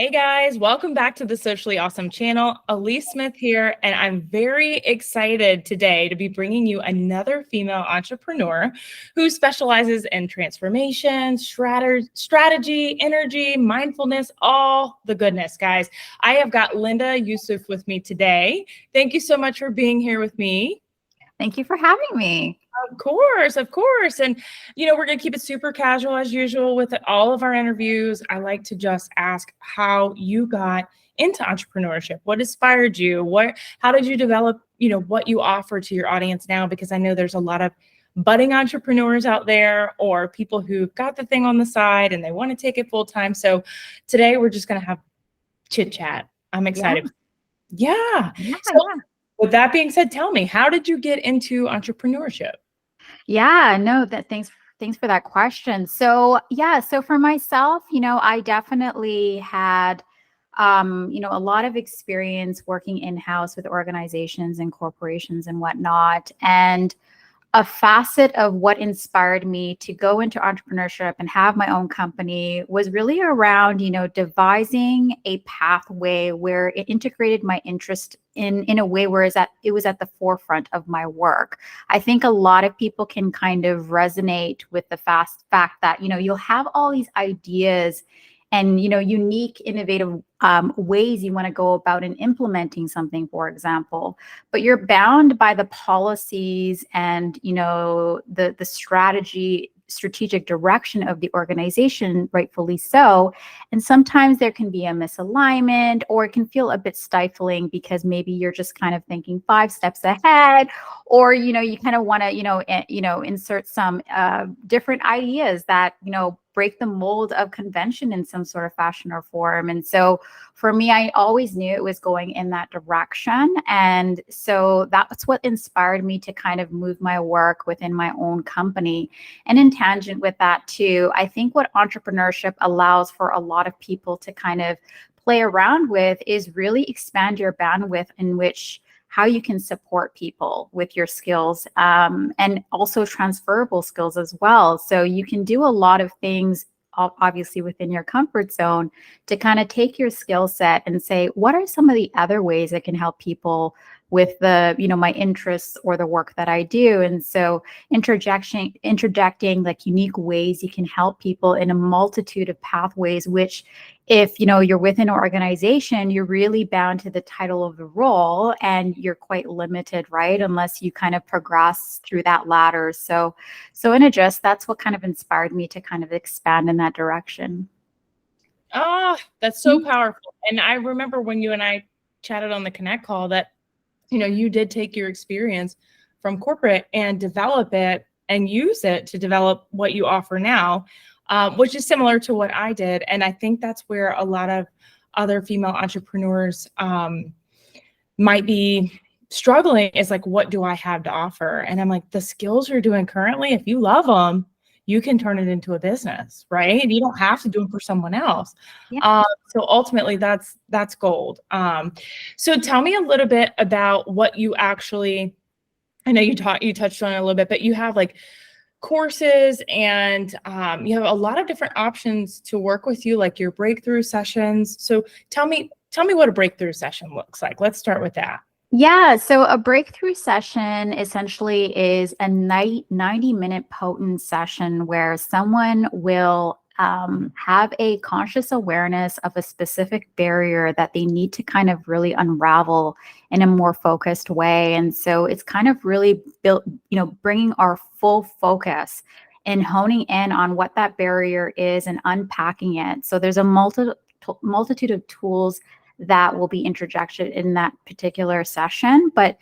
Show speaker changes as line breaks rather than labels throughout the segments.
Hey guys, welcome back to the Socially Awesome channel. Elise Smith here, and I'm very excited today to be bringing you another female entrepreneur who specializes in transformation, strategy, energy, mindfulness, all the goodness, guys. I have got Linda Youssouf with me today. Thank you so much for being here with me.
Thank you for having me.
Of course, of course. And, we're going to keep it super casual as usual with all of our interviews. I like to just ask how you got into entrepreneurship. What inspired you? How did you develop, what you offer to your audience now? Because I know there's a lot of budding entrepreneurs out there or people who've got the thing on the side and they want to take it full time. So today we're just going to have chit chat. I'm excited. Yeah. With that being said, tell me, how did you get into entrepreneurship?
Thanks for that question. So for myself, I definitely had a lot of experience working in-house with organizations and corporations and whatnot. And a facet of what inspired me to go into entrepreneurship and have my own company was really around, devising a pathway where it integrated my interest in a way where it was at the forefront of my work. I think a lot of people can kind of resonate with the fact that, you'll have all these ideas and, unique, innovative ways you want to go about in implementing something, for example, but you're bound by the policies and, the strategic direction of the organization, rightfully so. And sometimes there can be a misalignment, or it can feel a bit stifling because maybe you're just kind of thinking 5 steps ahead, or, you kind of want to, insert some different ideas that, break the mold of convention in some sort of fashion or form. And so for me, I always knew it was going in that direction. And so that's what inspired me to kind of move my work within my own company. And in tangent with that too, I think what entrepreneurship allows for a lot of people to kind of play around with is really expand your bandwidth in which how you can support people with your skills, and also transferable skills as well. So you can do a lot of things, obviously within your comfort zone, to kind of take your skill set and say, what are some of the other ways I can help people with the, my interests or the work that I do? And so interjecting like unique ways you can help people in a multitude of pathways, which if, you're within an organization, you're really bound to the title of the role and you're quite limited, right? Unless you kind of progress through that ladder. So in a gist, that's what kind of inspired me to kind of expand in that direction.
That's so powerful. And I remember when you and I chatted on the Connect call that, you did take your experience from corporate and develop it and use it to develop what you offer now, which is similar to what I did. And I think that's where a lot of other female entrepreneurs might be struggling, is like, what do I have to offer? And I'm like, the skills you're doing currently, if you love them, you can turn it into a business, right? You don't have to do it for someone else. So ultimately that's gold. So tell me a little bit about what you actually, I know you touched on it a little bit, but you have like courses and you have a lot of different options to work with you, like your breakthrough sessions. So tell me what a breakthrough session looks like. Let's start with that.
Yeah, so a breakthrough session essentially is a 90-minute potent session where someone will have a conscious awareness of a specific barrier that they need to kind of really unravel in a more focused way. And so it's kind of really built, bringing our full focus and honing in on what that barrier is and unpacking it. So there's a multitude of tools that will be interjected in that particular session. But,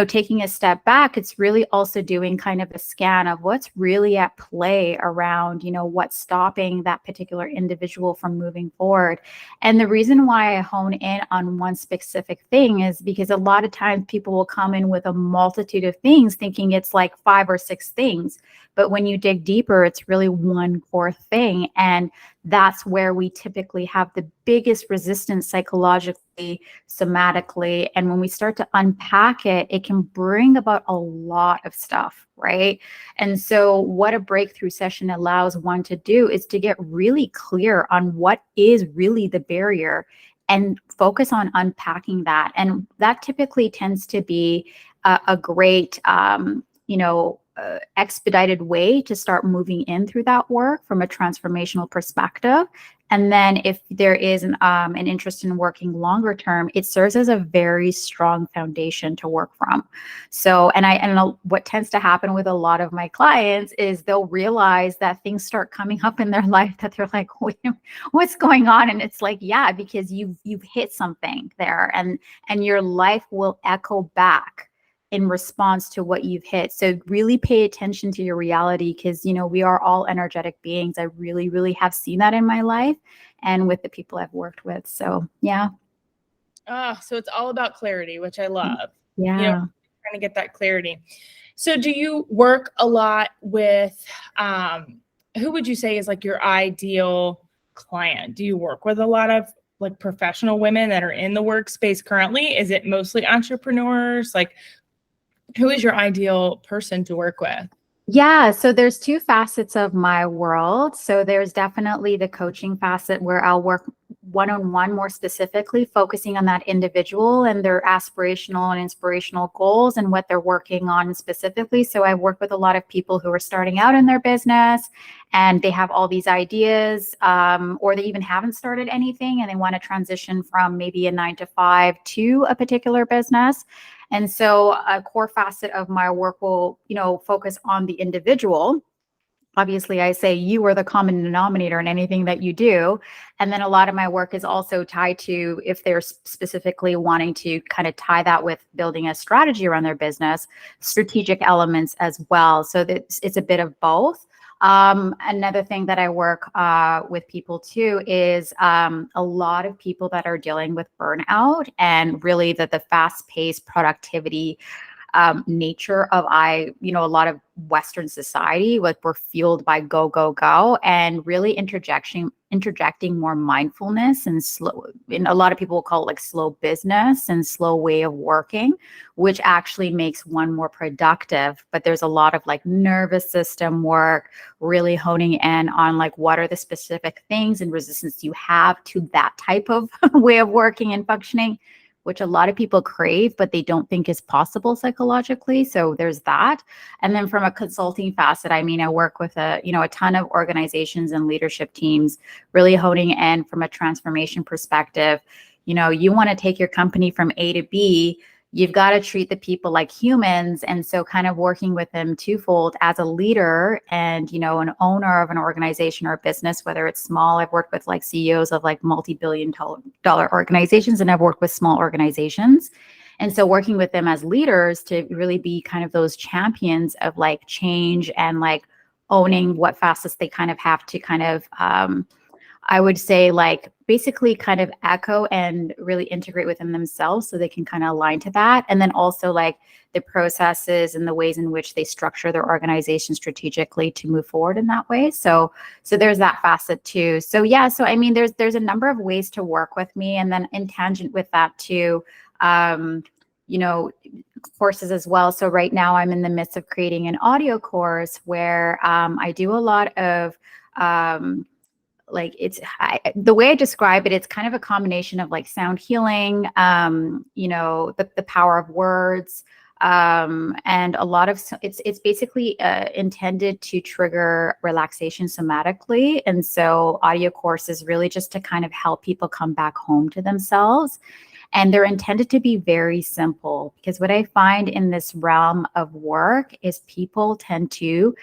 taking a step back, it's really also doing kind of a scan of what's really at play around, what's stopping that particular individual from moving forward. And the reason why I hone in on one specific thing is because a lot of times people will come in with a multitude of things thinking it's like 5 or 6 things. But when you dig deeper, it's really one core thing. And that's where we typically have the biggest resistance psychologically, somatically. And when we start to unpack it, it can bring about a lot of stuff, right? And so what a breakthrough session allows one to do is to get really clear on what is really the barrier and focus on unpacking that. And that typically tends to be a great, expedited way to start moving in through that work from a transformational perspective. And then if there is an interest in working longer term, it serves as a very strong foundation to work from. So, and what tends to happen with a lot of my clients is they'll realize that things start coming up in their life that they're like, wait, what's going on? And it's like, yeah, because you've hit something there, and your life will echo back in response to what you've hit. So really pay attention to your reality, because, we are all energetic beings. I really, really have seen that in my life and with the people I've worked with. So, yeah.
So it's all about clarity, which I love.
Yeah.
Trying to get that clarity. So do you work a lot with, who would you say is like your ideal client? Do you work with a lot of like professional women that are in the workspace currently? Is it mostly entrepreneurs? Like, who is your ideal person to work with?
Yeah, so there's two facets of my world. So there's definitely the coaching facet where I'll work one-on-one more specifically, focusing on that individual and their aspirational and inspirational goals and what they're working on specifically. So I work with a lot of people who are starting out in their business and they have all these ideas, or they even haven't started anything and they want to transition from maybe a 9 to 5 to a particular business. And so a core facet of my work will, focus on the individual. Obviously, I say you are the common denominator in anything that you do. And then a lot of my work is also tied to, if they're specifically wanting to kind of tie that with building a strategy around their business, strategic elements as well. So that it's a bit of both. Another thing that I work with people too is a lot of people that are dealing with burnout and really the fast-paced productivity nature of a lot of Western society. Like, we're fueled by go, go, go, and really interjecting more mindfulness and slow. And a lot of people will call it like slow business and slow way of working, which actually makes one more productive. But there's a lot of like nervous system work, really honing in on like what are the specific things and resistance you have to that type of way of working and functioning, which a lot of people crave, but they don't think is possible psychologically. So there's that. And then from a consulting facet, I work with a ton of organizations and leadership teams, really honing in from a transformation perspective. You want to take your company from A to B, you've got to treat the people like humans. And so kind of working with them twofold as a leader and, an owner of an organization or a business, whether it's small. I've worked with like CEOs of like multi-billion-dollar organizations, and I've worked with small organizations. And so working with them as leaders to really be kind of those champions of like change and like owning what facets they kind of have to kind of, I would say, like basically kind of echo and really integrate within themselves so they can kind of align to that. And then also like the processes and the ways in which they structure their organization strategically to move forward in that way. So there's that facet too. So yeah, so there's a number of ways to work with me. And then in tangent with that too, courses as well. So right now I'm in the midst of creating an audio course where I do a lot of the way I describe it, it's kind of a combination of like sound healing, the power of words, and a lot of it's basically intended to trigger relaxation somatically. And so audio course is really just to kind of help people come back home to themselves. And they're intended to be very simple, because what I find in this realm of work is people tend to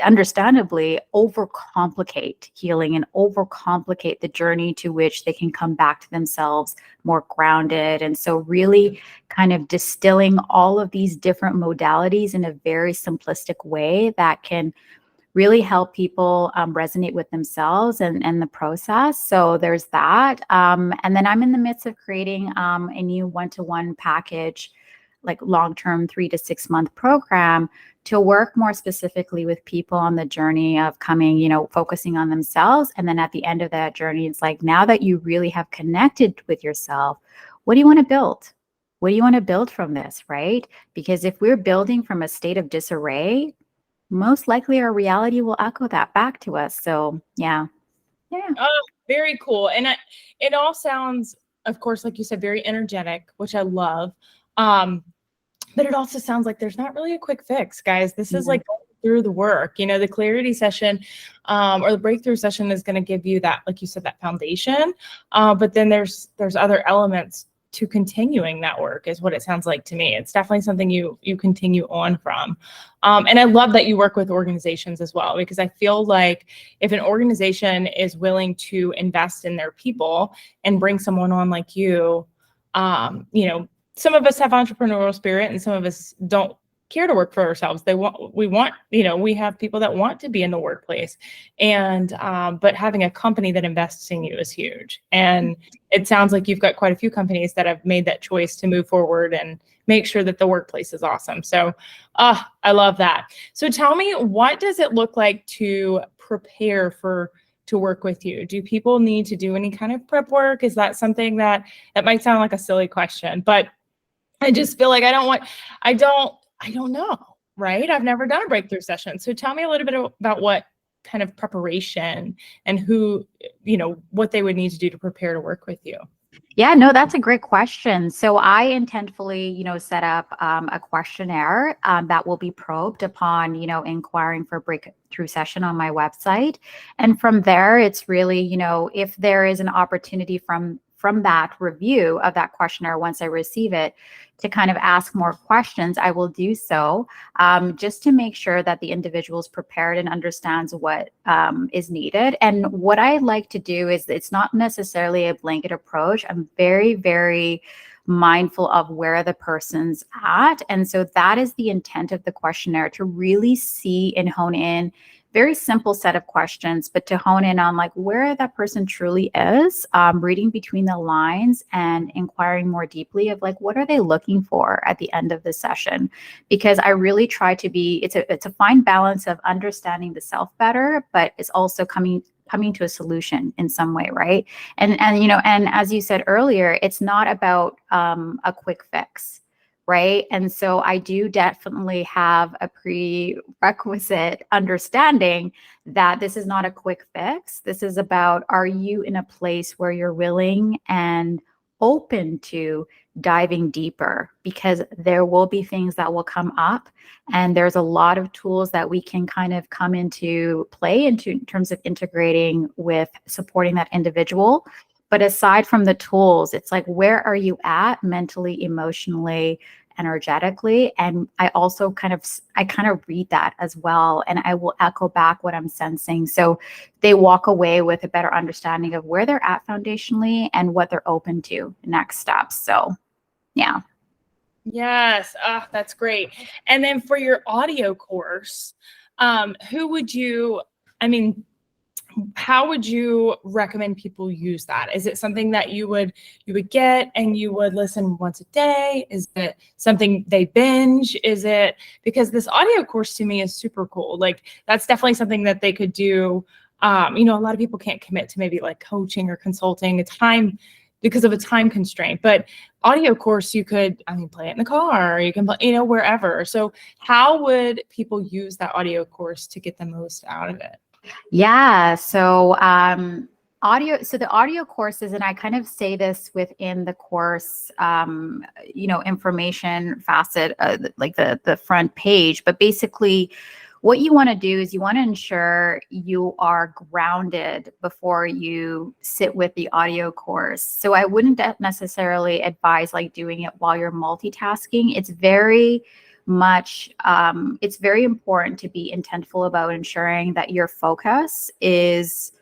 understandably overcomplicate healing and overcomplicate the journey to which they can come back to themselves more grounded. And so really kind of distilling all of these different modalities in a very simplistic way that can really help people resonate with themselves and the process. So there's that. And then I'm in the midst of creating a new one-to-one package, like long-term 3 to 6 month program to work more specifically with people on the journey of coming, you know, focusing on themselves. And then at the end of that journey, it's like, now that you really have connected with yourself, what do you want to build? What do you want to build from this, right? Because if we're building from a state of disarray, most likely our reality will echo that back to us. So yeah.
Oh, very cool. And it all sounds, of course, like you said, very energetic, which I love. But it also sounds like there's not really a quick fix, guys. This is like going through the work. You know, the clarity session or the breakthrough session is going to give you that, like you said, that foundation. But then there's other elements to continuing that work, is what it sounds like to me. It's definitely something you continue on from. And I love that you work with organizations as well, because I feel like if an organization is willing to invest in their people and bring someone on like you, you know, some of us have entrepreneurial spirit and some of us don't care to work for ourselves. We want, you know, we have people that want to be in the workplace, and but having a company that invests in you is huge. And it sounds like you've got quite a few companies that have made that choice to move forward and make sure that the workplace is awesome. So I love that. So tell me, what does it look like to prepare to work with you? Do people need to do any kind of prep work? Is that something that might sound like a silly question, but I just feel like I don't know, right? I've never done a breakthrough session. So tell me a little bit about what kind of preparation and who, you know, what they would need to do to prepare to work with you.
Yeah, no, that's a great question. So I intentfully, you know, set up a questionnaire that will be probed upon, you know, inquiring for a breakthrough session on my website. And from there, it's really, you know, if there is an opportunity from that review of that questionnaire, once I receive it, to kind of ask more questions, I will do so, just to make sure that the individual is prepared and understands what is needed. And what I like to do is, it's not necessarily a blanket approach. I'm very, very mindful of where the person's at. And so that is the intent of the questionnaire, to really see and hone in. Very simple set of questions, but to hone in on like where that person truly is, reading between the lines and inquiring more deeply of like, what are they looking for at the end of the session? Because I really try to be, it's a fine balance of understanding the self better, but it's also coming to a solution in some way, right? And you know, and as you said earlier, it's not about a quick fix. Right. And so I do definitely have a prerequisite understanding that this is not a quick fix. This is about, are you in a place where you're willing and open to diving deeper? Because there will be things that will come up, and there's a lot of tools that we can kind of come into play in terms of integrating with supporting that individual. But aside from the tools, it's like, where are you at mentally, emotionally, energetically? And I also kind of read that as well. And I will echo back what I'm sensing. So they walk away with a better understanding of where they're at foundationally and what they're open to next steps. So yeah.
Yes. That's great. And then for your audio course, who would you, I mean, how would you recommend people use that? Is it something that you would get and you would listen once a day? Is it something they binge? Is it, because this audio course to me is super cool. Like, that's definitely something that they could do. You know, a lot of people can't commit to maybe like coaching or consulting because of a time constraint, but audio course, you could, I mean, play it in the car, you can play, you know, wherever. So how would people use that audio course to get the most out of it?
Yeah. So the audio courses, and I kind of say this within the course, you know, information facet, like the front page, but basically what you want to do is you want to ensure you are grounded before you sit with the audio course. So I wouldn't necessarily advise like doing it while you're multitasking. It's very much, it's very important to be intentful about ensuring that your focus is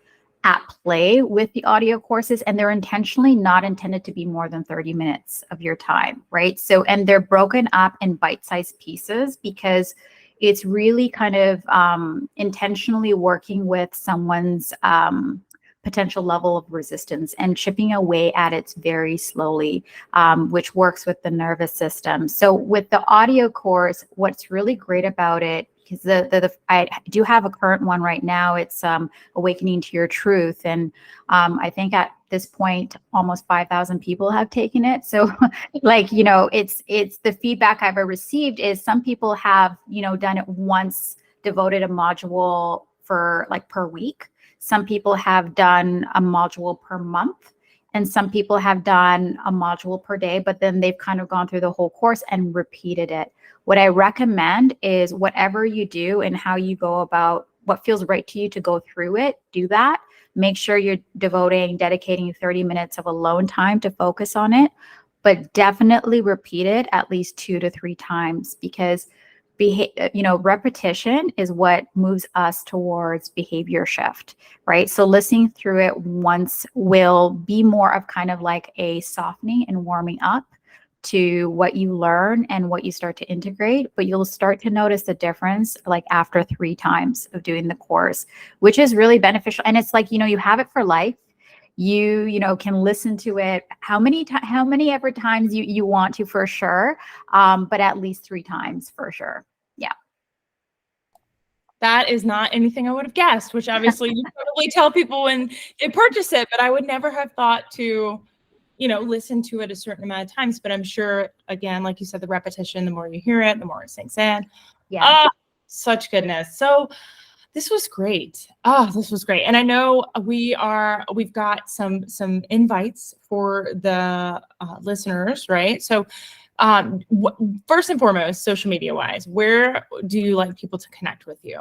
at play with the audio courses, and they're intentionally not intended to be more than 30 minutes of your time, right? So, and they're broken up in bite-sized pieces because it's really kind of intentionally working with someone's potential level of resistance and chipping away at it very slowly, which works with the nervous system. So with the audio course, what's really great about it, because I do have a current one right now. It's Awakening to Your Truth. And I think at this point, almost 5,000 people have taken it. So like, it's the feedback I've received is some people have, done it once, devoted a module for like per week. Some people have done a module per month. And some people have done a module per day, but then they've kind of gone through the whole course and repeated it. What I recommend is whatever you do and how you go about what feels right to you to go through it, do that. Make sure you're dedicating 30 minutes of alone time to focus on it, but definitely repeat it at least 2 to 3 times, because repetition is what moves us towards behavior shift, right? So listening through it once will be more of kind of like a softening and warming up to what you learn and what you start to integrate, but you'll start to notice the difference like after 3 times of doing the course, which is really beneficial. And it's like, you have it for life. You can listen to it how many ever times you want to, for sure, but at least 3 times for sure. Yeah.
That is not anything I would have guessed, which obviously you probably tell people when they purchase it, but I would never have thought to, listen to it a certain amount of times. But I'm sure, again, like you said, the repetition, the more you hear it, the more it sinks in.
Yeah.
Such goodness. So this was great. This was great. And I know we've got some invites for the listeners, right? So first and foremost, social media wise, where do you like people to connect with you?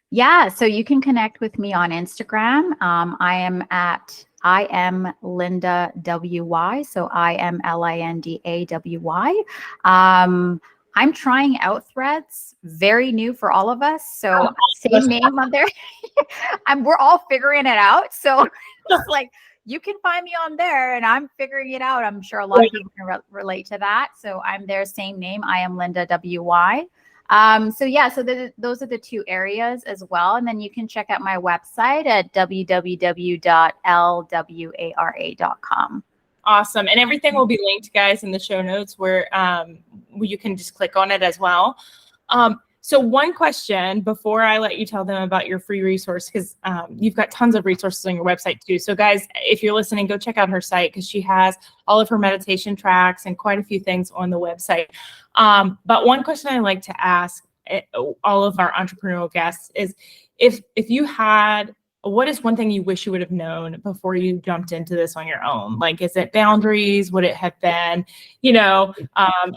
Yeah, so you can connect with me on Instagram. I am Linda WY. So I am LINDAWY. I'm trying out Threads, very new for all of us. So same name on there. We're all figuring it out. So it's like, you can find me on there and I'm figuring it out. I'm sure a lot of people can relate to that. So I'm there, same name. I am Linda WY. Those are the 2 areas as well. And then you can check out my website at www.lwara.com.
Awesome. And everything will be linked, guys, in the show notes where you can just click on it as well. So one question before I let you tell them about your free resource, because you've got tons of resources on your website too. So guys, if you're listening, go check out her site because she has all of her meditation tracks and quite a few things on the website. But one question I like to ask all of our entrepreneurial guests is if you had, what is one thing you wish you would have known before you jumped into this on your own? Like, is it boundaries? Would it have been,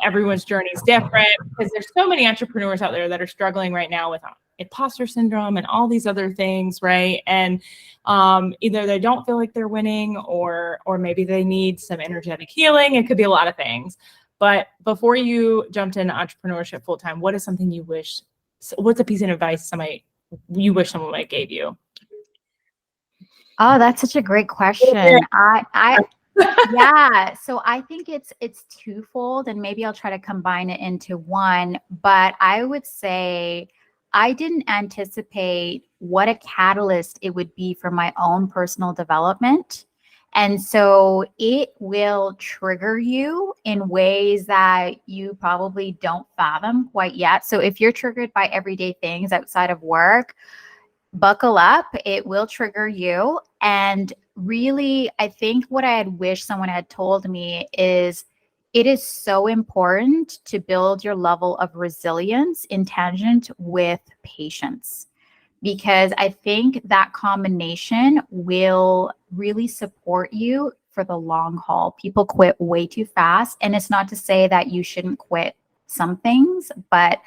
everyone's journey is different because there's so many entrepreneurs out there that are struggling right now with imposter syndrome and all these other things, right? And either they don't feel like they're winning or maybe they need some energetic healing. It could be a lot of things. But before you jumped into entrepreneurship full time, what is something you wish? What's a piece of advice you wish someone might gave you?
Oh, that's such a great question. Yeah. So I think it's twofold, and maybe I'll try to combine it into one. But I would say I didn't anticipate what a catalyst it would be for my own personal development. And so it will trigger you in ways that you probably don't fathom quite yet. So if you're triggered by everyday things outside of work, buckle up, it will trigger you. And really, I think what I had wished someone had told me is it is so important to build your level of resilience in tangent with patience, because I think that combination will really support you for the long haul. People quit way too fast. And it's not to say that you shouldn't quit some things, but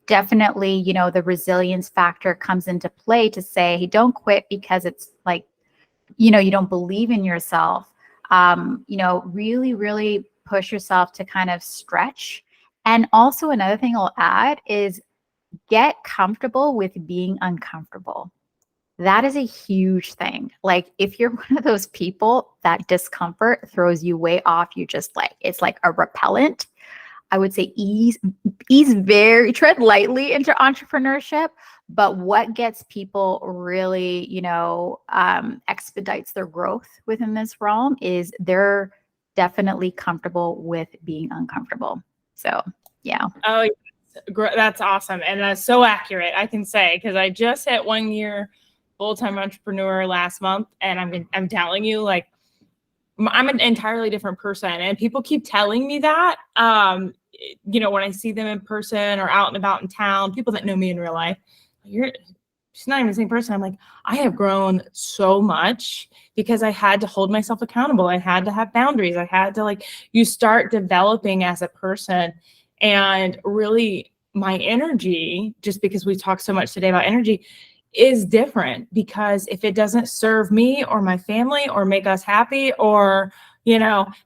definitely, the resilience factor comes into play to say, hey, don't quit because it's like, you don't believe in yourself. Really, really push yourself to kind of stretch. And also another thing I'll add is get comfortable with being uncomfortable. That is a huge thing. Like if you're one of those people that discomfort throws you way off, it's like a repellent. I would say tread lightly into entrepreneurship, But what gets people really, expedites their growth within this realm is they're definitely comfortable with being uncomfortable. So, yeah.
Oh, yes. That's awesome. And that's so accurate, I can say, because I just hit 1 year full-time entrepreneur last month. And I'm telling you, like, I'm an entirely different person. And people keep telling me that, when I see them in person or out and about in town, people that know me in real life, she's not even the same person. I'm like, I have grown so much because I had to hold myself accountable. I had to have boundaries. I had to, you start developing as a person. And really, my energy, just because we talked so much today about energy, is different, because if it doesn't serve me or my family or make us happy or,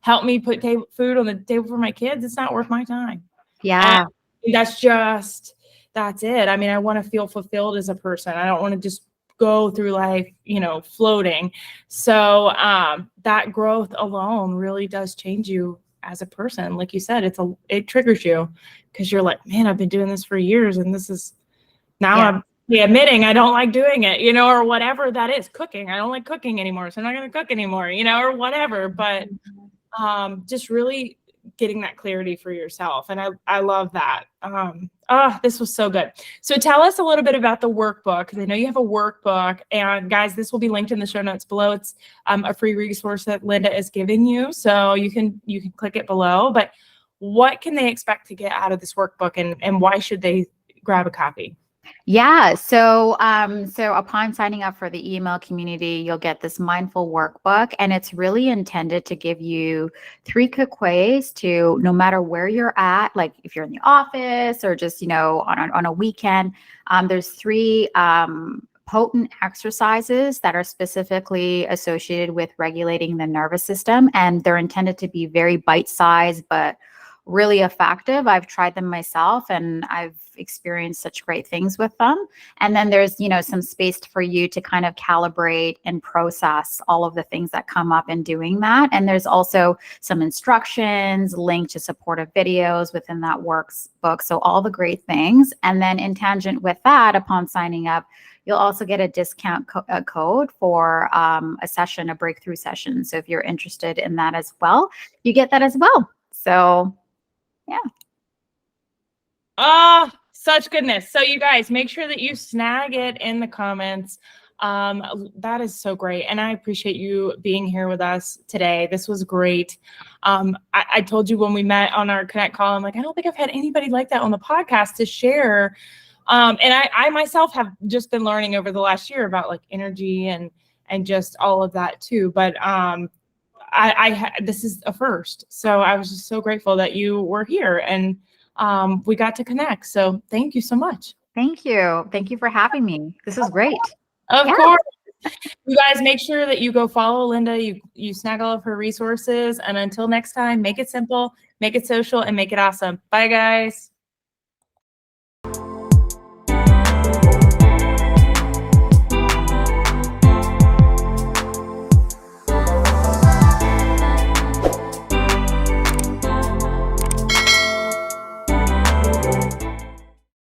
help me put food on the table for my kids, it's not worth my time.
Yeah.
And that's it. I mean, I want to feel fulfilled as a person. I don't want to just go through life, floating. So that growth alone really does change you as a person. Like you said, it triggers you, because you're like, man, I've been doing this for years, and this is now I'm admitting I don't like doing it, or whatever that is. Cooking, I don't like cooking anymore, so I'm not going to cook anymore, or whatever. But just really getting that clarity for yourself. And I love that. This was so good. So tell us a little bit about the workbook, because I know you have a workbook. And guys, this will be linked in the show notes below. It's a free resource that Linda is giving you, so you can click it below. But what can they expect to get out of this workbook, and why should they grab a copy?
Yeah. So upon signing up for the email community, you'll get this mindful workbook, and it's really intended to give you 3 quick ways to, no matter where you're at, like if you're in the office or just, on a weekend, there's 3 potent exercises that are specifically associated with regulating the nervous system. And they're intended to be very bite-sized, but really effective. I've tried them myself, and I've experienced such great things with them. And then there's, some space for you to kind of calibrate and process all of the things that come up in doing that. And there's also some instructions, linked to supportive videos within that workbook. So all the great things. And then in tangent with that, upon signing up, you'll also get a discount code for a breakthrough session. So if you're interested in that as well, you get that as well. So yeah.
Oh, such goodness. So you guys, make sure that you snag it in the comments. That is so great. And I appreciate you being here with us today. This was great. I told you when we met on our Connect call, I'm like, I don't think I've had anybody like that on the podcast to share. And I myself have just been learning over the last year about energy and just all of that too. But this is a first. So I was just so grateful that you were here, and we got to connect. So thank you so much.
Thank you. Thank you for having me. This is great.
Of course. You guys, make sure that you go follow Linda. You snag all of her resources. And until next time, make it simple, make it social, and make it awesome. Bye, guys.